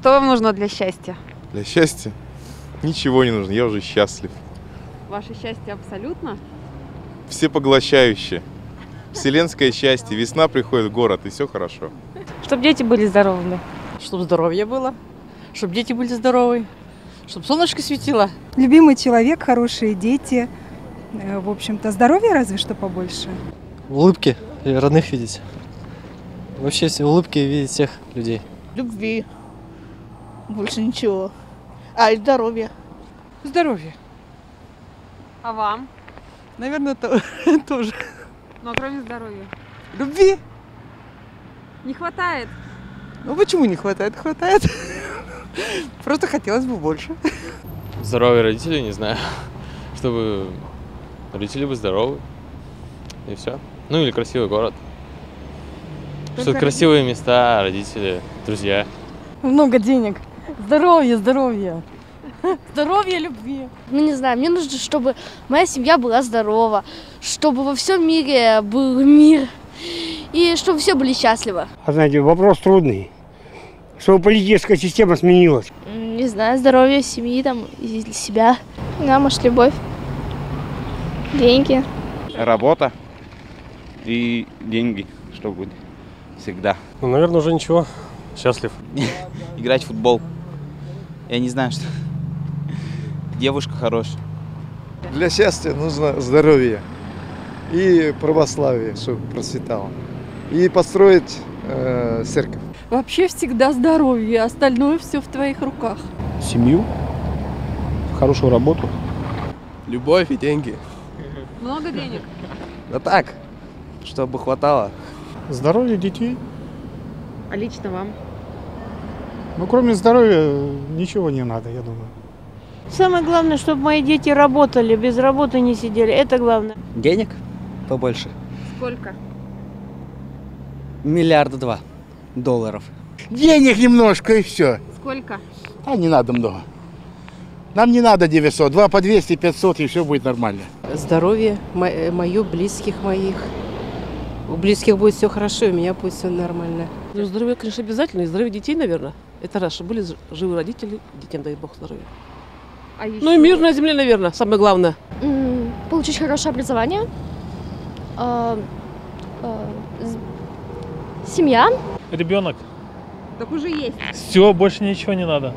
Что вам нужно для счастья? Для счастья ничего не нужно, я уже счастлив. Ваше счастье абсолютно? Всепоглощающее. Вселенское счастье. Весна приходит в город, и все хорошо. Чтобы дети были здоровыми. Чтобы здоровье было, чтобы дети были здоровы, чтобы солнышко светило. Любимый человек, хорошие дети. В общем-то, здоровья разве что побольше. Улыбки родных видеть. Вообще все улыбки видеть всех людей. Любви. Больше ничего. И здоровья. Здоровье. А вам? Наверное, тоже. Ну, кроме здоровья. Любви. Не хватает? Ну почему не хватает? Хватает. Просто хотелось бы больше. Здоровье родителей, не знаю. Чтобы родители были здоровы. И все. Ну или красивый город. Что красивые места, родители, друзья. Много денег. Здоровье, здоровье. Здоровье, любви. Ну, не знаю, мне нужно, чтобы моя семья была здорова, чтобы во всем мире был мир, и чтобы все были счастливы. А знаете, вопрос трудный. Чтобы политическая система сменилась. Не знаю, здоровье семьи там, и себя. Да, может, любовь, деньги. Работа и деньги, что будет всегда. Ну, наверное, уже ничего. Счастлив. Играть в футбол. Я не знаю, что. Девушка хорошая. Для счастья нужно здоровье и православие, чтобы процветало. И построить церковь. Вообще всегда здоровье, остальное все в твоих руках. Семью, хорошую работу. Любовь и деньги. Много денег? Да так, чтобы хватало. Здоровье детей. А лично вам? Ну, кроме здоровья, ничего не надо, я думаю. Самое главное, чтобы мои дети работали, без работы не сидели. Это главное. Денег побольше. Сколько? $1,2 миллиарда. Денег немножко и все. Сколько? Не надо много. Нам не надо 900, 2 по 200, 500 и все будет нормально. Здоровье мое, близких моих. У близких будет все хорошо, у меня будет все нормально. Ну, здоровье, конечно, обязательно. И здоровье детей, наверное. Это раз, чтобы были живы родители, детям дай Бог здоровья. А еще... Ну и мир на земле, наверное, самое главное. Получить хорошее образование. Семья. Ребенок. Так уже есть. Все, больше ничего не надо.